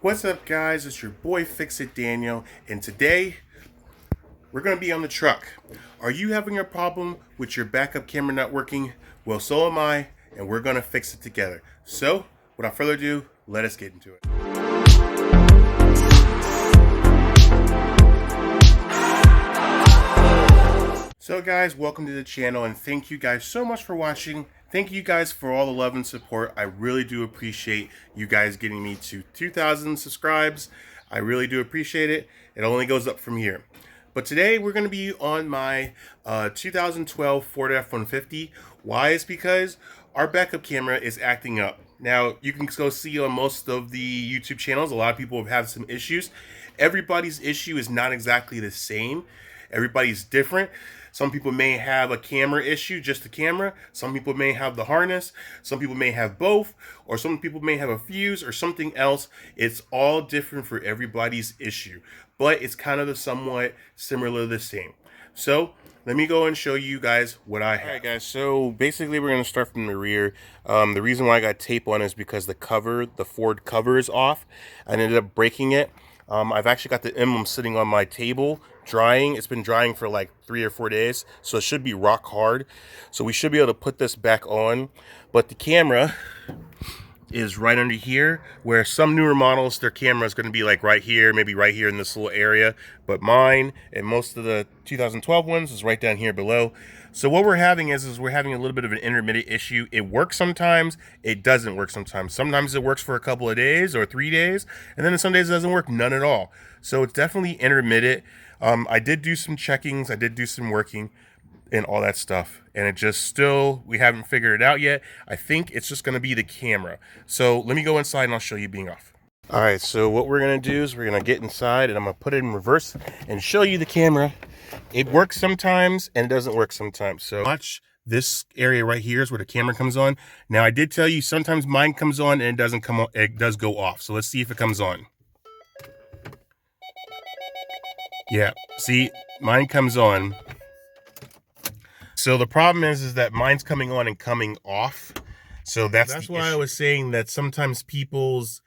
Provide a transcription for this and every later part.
What's up, guys? It's your boy Fix It Daniel, and today we're going to be on the truck. Are you having a problem with your backup camera not working? Well, so am I, and we're going to fix it together. So, without further ado, let us get into it. So guys, welcome to the channel, and thank you guys so much for watching. Thank you guys for all the love and support. I really do appreciate you guys getting me to 2,000 subscribes. I really do appreciate it. It only goes up from here. But today we're going to be on my 2012 Ford F-150. Why? Is because our backup camera is acting up. Now, you can go see on most of the YouTube channels, a lot of people have had some issues. Everybody's issue is not exactly the same. Everybody's different. Some people may have a camera issue, just the camera. Some people may have the harness. Some people may have both. Or some people may have a fuse or something else. It's all different for everybody's issue. But it's kind of the somewhat similar, the same. So let me go and show you guys what I have. Alright guys, so basically we're going to start from the rear. The reason why I got tape on is because the cover, the Ford cover is off. I ended up breaking it. I've actually got the emblem sitting on my table drying. It's been drying for like 3 or 4 days, so it should be rock hard. So we should be able to put this back on. But the camera is right under here, where some newer models, their camera is going to be like right here, maybe right here in this little area. But mine and most of the 2012 ones is right down here below. So what we're having is we're having a little bit of an intermittent issue. It works sometimes, it doesn't work sometimes. Sometimes it works for a couple of days or 3 days, and then some days it doesn't work none at all. So it's definitely intermittent. I did do some checkings, I did do some working and all that stuff, and it just still, we haven't figured it out yet. I think it's just going to be the camera. So let me go inside and I'll show you being off. All right, so what we're going to do is we're going to get inside and I'm going to put it in reverse and show you the camera. It works sometimes and it doesn't work sometimes. So watch this area right here is where the camera comes on. Now I did tell you sometimes mine comes on and it doesn't come on, it does go off. So let's see if it comes on. Yeah, see, mine comes on. So the problem is that mine's coming on and coming off. So that's why I was saying that sometimes people's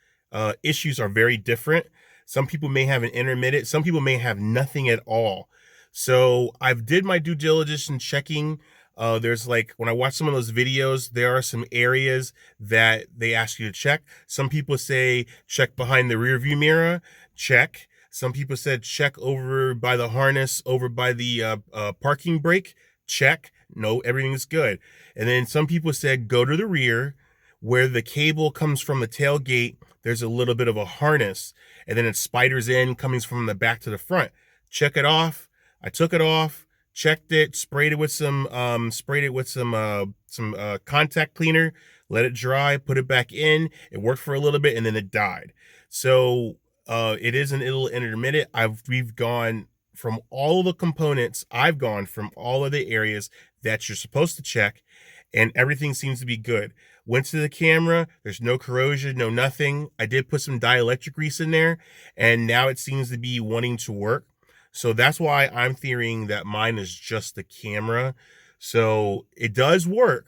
issues are very different. Some people may have an intermittent, some people may have nothing at all. So I've did my due diligence in checking. There's like, when I watch some of those videos, there are some areas that they ask you to check. Some people say check behind the rear view mirror, check. Some people said check over by the harness, over by the parking brake, check. No, everything's good. And then some people said go to the rear where the cable comes from the tailgate. There's a little bit of a harness, and then it spiders in, coming from the back to the front. Check it off. I took it off, checked it, sprayed it with some contact cleaner, let it dry, put it back in. It worked for a little bit, and then it died. So it is a little intermittent. We've gone from all the components. I've gone from all of the areas that you're supposed to check, and everything seems to be good. Went to the camera, there's no corrosion, no nothing. I did put some dielectric grease in there, and now it seems to be wanting to work. So that's why I'm theorying that mine is just the camera. So it does work,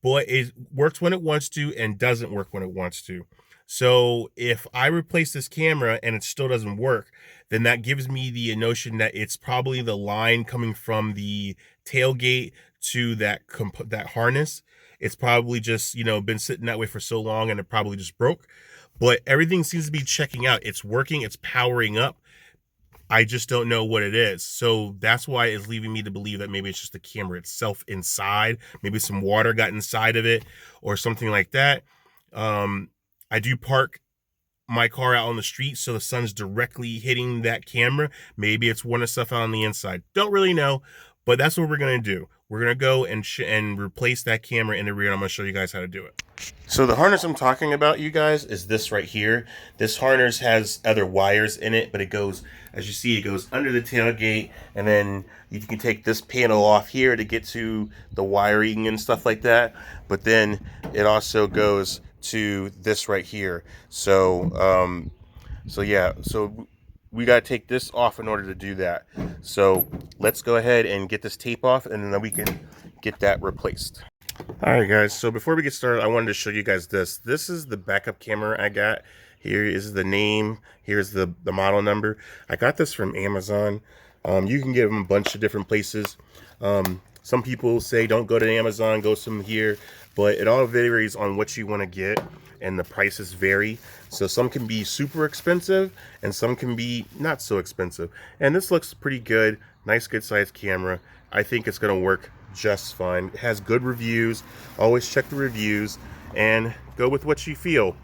but it works when it wants to and doesn't work when it wants to. So if I replace this camera and it still doesn't work, then that gives me the notion that it's probably the line coming from the tailgate to that harness. It's probably just, you know, been sitting that way for so long and it probably just broke. But everything seems to be checking out. It's working, it's powering up. I just don't know what it is. So that's why it's leaving me to believe that maybe it's just the camera itself inside. Maybe some water got inside of it or something like that. I do park my car out on the street, so the sun's directly hitting that camera. Maybe it's one of stuff out on the inside. Don't really know, but that's what we're going to do. We're going to go and replace that camera in the rear, and I'm going to show you guys how to do it. So the harness I'm talking about, you guys, is this right here. This harness has other wires in it, but it goes, as you see, it goes under the tailgate, and then you can take this panel off here to get to the wiring and stuff like that. But then it also goes to this right here. So yeah, so we got to take this off in order to do that. So let's go ahead and get this tape off, and then we can get that replaced. All right guys, so before we get started, I wanted to show you guys this. This is the backup camera I got. Here is the name. Here's the model number. I got this from Amazon. You can get them a bunch of different places. Some people say don't go to Amazon, go some here, but it all varies on what you want to get, and the prices vary. So some can be super expensive and some can be not so expensive. And this looks pretty good. Nice, good sized camera. I think it's going to work just fine. It has good reviews. Always check the reviews and go with what you feel.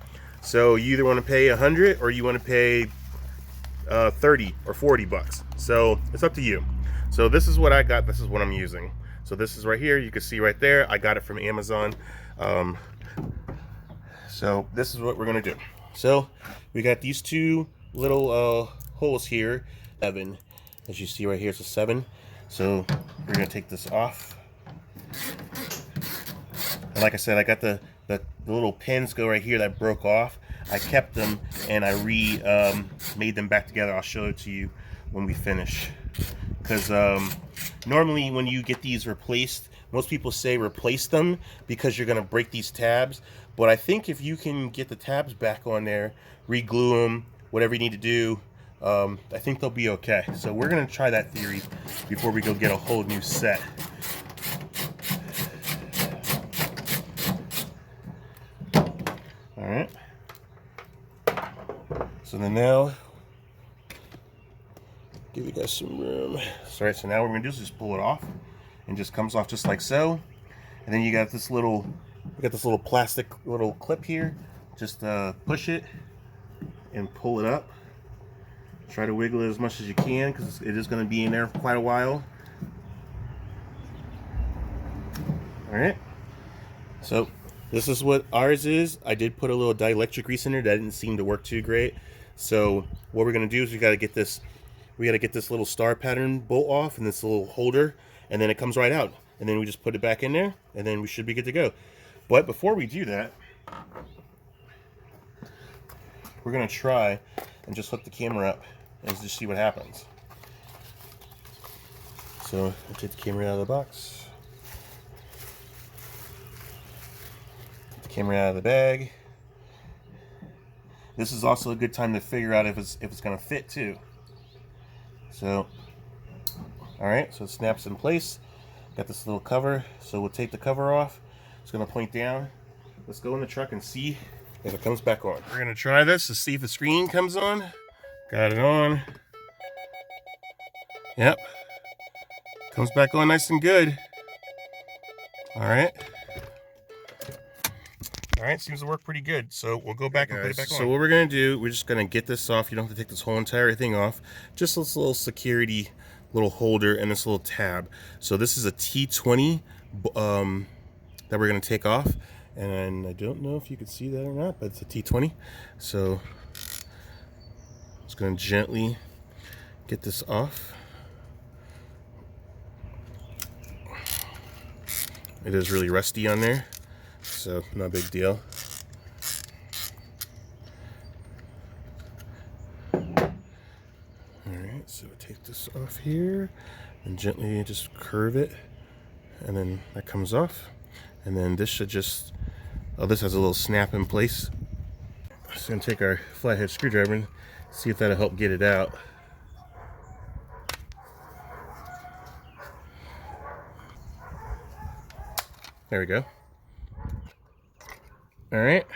So you either want to pay 100 or you want to pay 30 or 40 bucks. So it's up to you. So this is what I got. This is what I'm using. So this is right here. You can see right there. I got it from Amazon. So this is what we're going to do. So we got these two little holes here. 7. As you see right here, it's a 7. So we're going to take this off. And like I said, I got the little pins go right here that broke off. I kept them and I made them back together. I'll show it to you when we finish. Because normally when you get these replaced, most people say replace them because you're going to break these tabs. But I think if you can get the tabs back on there, re-glue them, whatever you need to do, I think they'll be okay. So we're going to try that theory before we go get a whole new set. Alright. So then now, give you guys some room. Alright, so now what we're going to do is just pull it off. And just comes off just like so. And then you got this little, plastic little clip here. Just push it and pull it up. Try to wiggle it as much as you can because it is going to be in there for quite a while. Alright. So this is what ours is. I did put a little dielectric grease in there that didn't seem to work too great. So what we're going to do is we got to get this little star pattern bolt off and this little holder, and then it comes right out. And then we just put it back in there and then we should be good to go. But before we do that, we're going to try and just hook the camera up and just see what happens. So I'll take the camera out of the box. Get the camera out of the bag. This is also a good time to figure out if it's going to fit too. So, alright, so it snaps in place. Got this little cover, so we'll take the cover off. It's going to point down. Let's go in the truck and see if it comes back on. We're going to try this to see if the screen comes on. Got it on. Yep. Comes back on nice and good. Alright. Alright, seems to work pretty good. So we'll go back and put it back on. So what we're going to do, we're just going to get this off. You don't have to take this whole entire thing off. Just this little security little holder and this little tab. So this is a T20 that we're going to take off. And I don't know if you can see that or not, but it's a T20. So just going to gently get this off. It is really rusty on there, so not a big deal. Alright, so take this off here and gently just curve it, and then that comes off. And then this should just, oh, this has a little snap in place. Just gonna take our flathead screwdriver and see if that'll help get it out. There we go. Alright,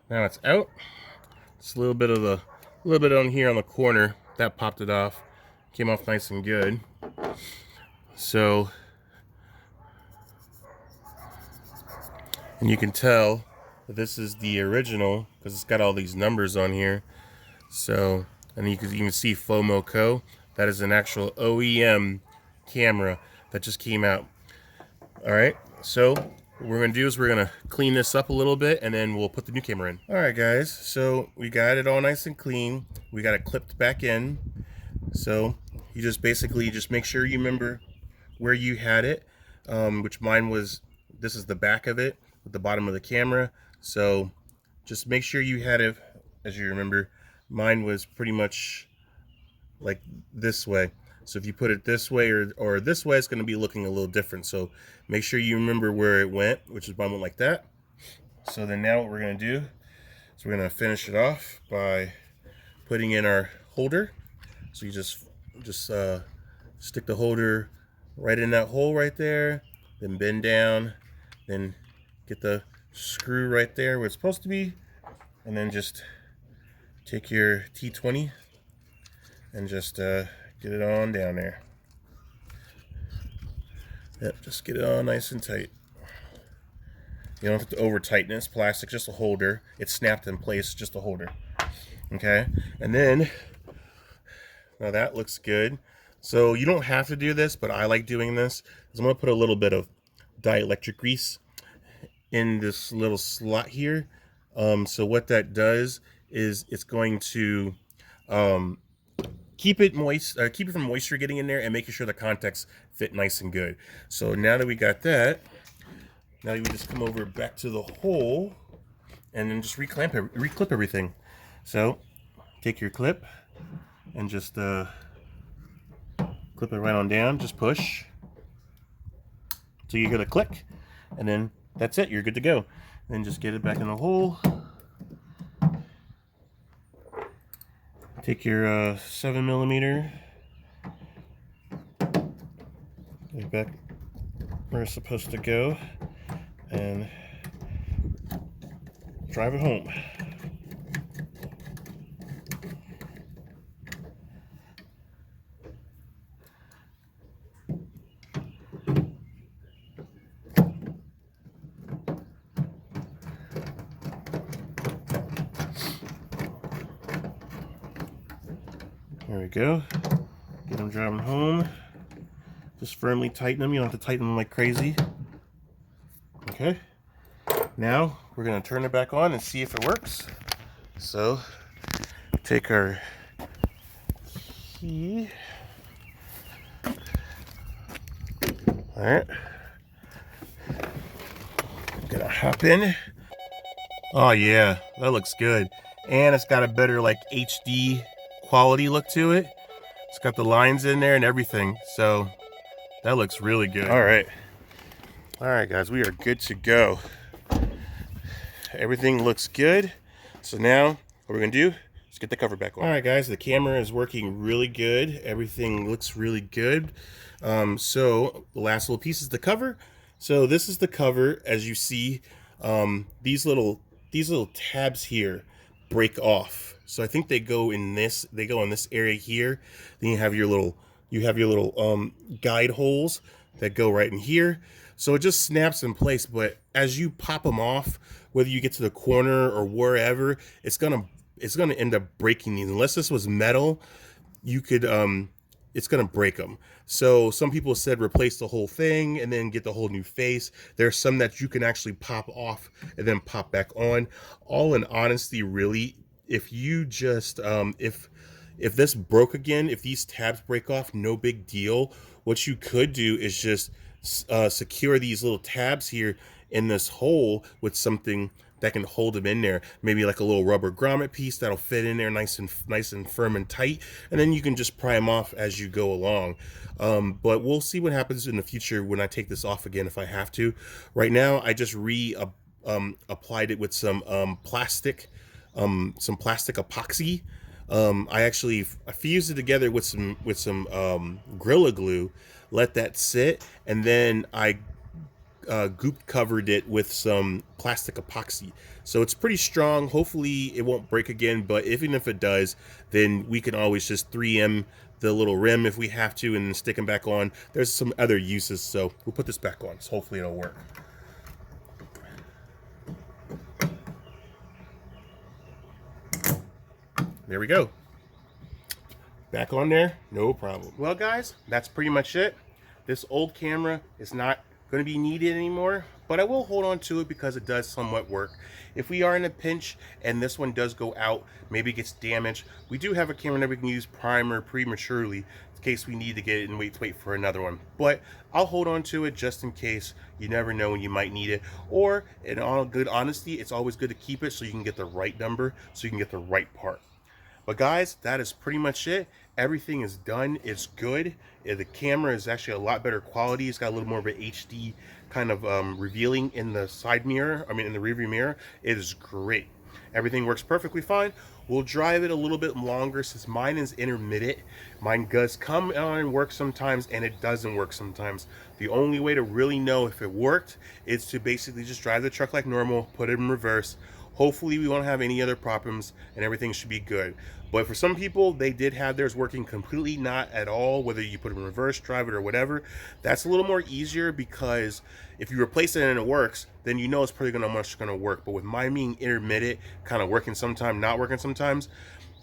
now it's out. It's a little bit on here on the corner that popped it off. Came off nice and good. So, and you can tell that this is the original because it's got all these numbers on here. So, and you can even see FOMO Co. That is an actual OEM camera that just came out. Alright, so what we're going to do is we're going to clean this up a little bit and then we'll put the new camera in. Alright guys, so we got it all nice and clean. We got it clipped back in. So you just basically just make sure you remember where you had it, which mine was, this is the back of it with the bottom of the camera. So just make sure you had it as you remember. Mine was pretty much like this way. So if you put it this way or this way, it's going to be looking a little different. So make sure you remember where it went, which is mine went like that. So then now what we're going to do, So we're gonna finish it off by putting in our holder. So you just stick the holder right in that hole right there, then bend down, then get the screw right there where it's supposed to be, and then just take your T20 and just get it on down there. Yep, just get it all nice and tight. You don't have to over tighten it. It's plastic, just a holder. It's snapped in place, just a holder. Okay, and then now that looks good. So you don't have to do this, but I like doing this. So I'm gonna put a little bit of dielectric grease in this little slot here. So what that does is it's going to keep it moist, keep it from moisture getting in there, and making sure the contacts fit nice and good. So now that we got that, now you just come over back to the hole and then just reclip everything. So take your clip and just clip it right on down. Just push till you hear the click, and then that's it. You're good to go. Then just get it back in the hole. Take your 7mm, get it back where it's supposed to go, and drive it home. There we go. Get them driving home. Just firmly tighten them. You don't have to tighten them like crazy. Okay. Now we're going to turn it back on and see if it works. So take our key. Alright. Gonna hop in. Oh yeah, that looks good. And it's got a better like HD quality look to it. It's got the lines in there and everything. So that looks really good. Alright guys, we are good to go. Everything looks good. So now what we're gonna do is get the cover back on. Alright guys, the camera is working really good. Everything looks really good. So the last little piece is the cover. So this is the cover. As you see, these little tabs here break off. So I think they go in this area here. Then you have your little guide holes that go right in here. So it just snaps in place, but as you pop them off, whether you get to the corner or wherever, it's gonna end up breaking these. Unless this was metal, you could it's gonna break them. So some people said replace the whole thing and then get the whole new face. There's some that you can actually pop off and then pop back on. All in honesty, really, if you just if this broke again, if these tabs break off, no big deal. What you could do is just secure these little tabs here in this hole with something that can hold them in there. Maybe like a little rubber grommet piece that'll fit in there nice and firm and tight, and then you can just pry them off as you go along. But we'll see what happens in the future when I take this off again if I have to. Right now I just applied it with some plastic epoxy. I fused it together with some Gorilla Glue, let that sit, and then I goop covered it with some plastic epoxy. So it's pretty strong. Hopefully it won't break again, but even if it does, then we can always just 3M the little rim if we have to and then stick them back on. There's some other uses, so we'll put this back on. So hopefully it'll work. There we go. Back on there, no problem. Well guys, that's pretty much it. This old camera is not going to be needed anymore, but I will hold on to it because it does somewhat work. If we are in a pinch and this one does go out, maybe it gets damaged, we do have a camera that we can use primer prematurely in case we need to get it and wait for another one. But I'll hold on to it just in case. You never know when you might need it. Or in all good honesty, it's always good to keep it so you can get the right number, so you can get the right part. But guys, that is pretty much it. Everything is done. It's good. The camera is actually a lot better quality. It's got a little more of an HD kind of revealing in the side mirror. I mean, in the rearview mirror. It is great. Everything works perfectly fine. We'll drive it a little bit longer since mine is intermittent. Mine does come on and work sometimes, and it doesn't work sometimes. The only way to really know if it worked is to basically just drive the truck like normal, put it in reverse. Hopefully we won't have any other problems and everything should be good. But for some people, they did have theirs working completely not at all, whether you put it in reverse, drive it, or whatever. That's a little more easier because if you replace it and it works, then you know it's probably gonna work. But with mine being intermittent, kind of working sometimes, not working sometimes,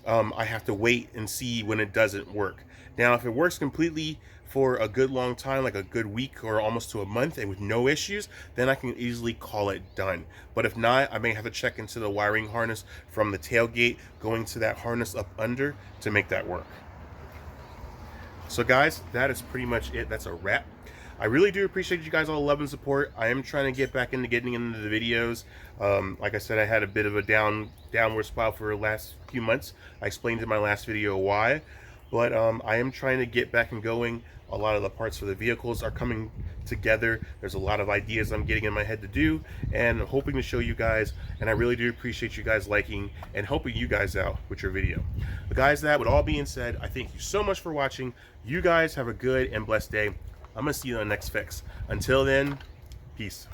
I have to wait and see when it doesn't work. Now, if it works completely for a good long time, like a good week or almost to a month, and with no issues, then I can easily call it done. But if not, I may have to check into the wiring harness from the tailgate going to that harness up under to make that work. So guys, that is pretty much it. That's a wrap. I really do appreciate you guys all love and support. I am trying to get back into getting into the videos. Like I said, I had a bit of a downward spiral for the last few months. I explained in my last video why, but I am trying to get back and going. A lot of the parts for the vehicles are coming together. There's a lot of ideas I'm getting in my head to do and hoping to show you guys, and I really do appreciate you guys liking and helping you guys out with your video. But guys, that with all being said, I thank you so much for watching. You guys have a good and blessed day. I'm gonna see you on the next fix. Until then, peace.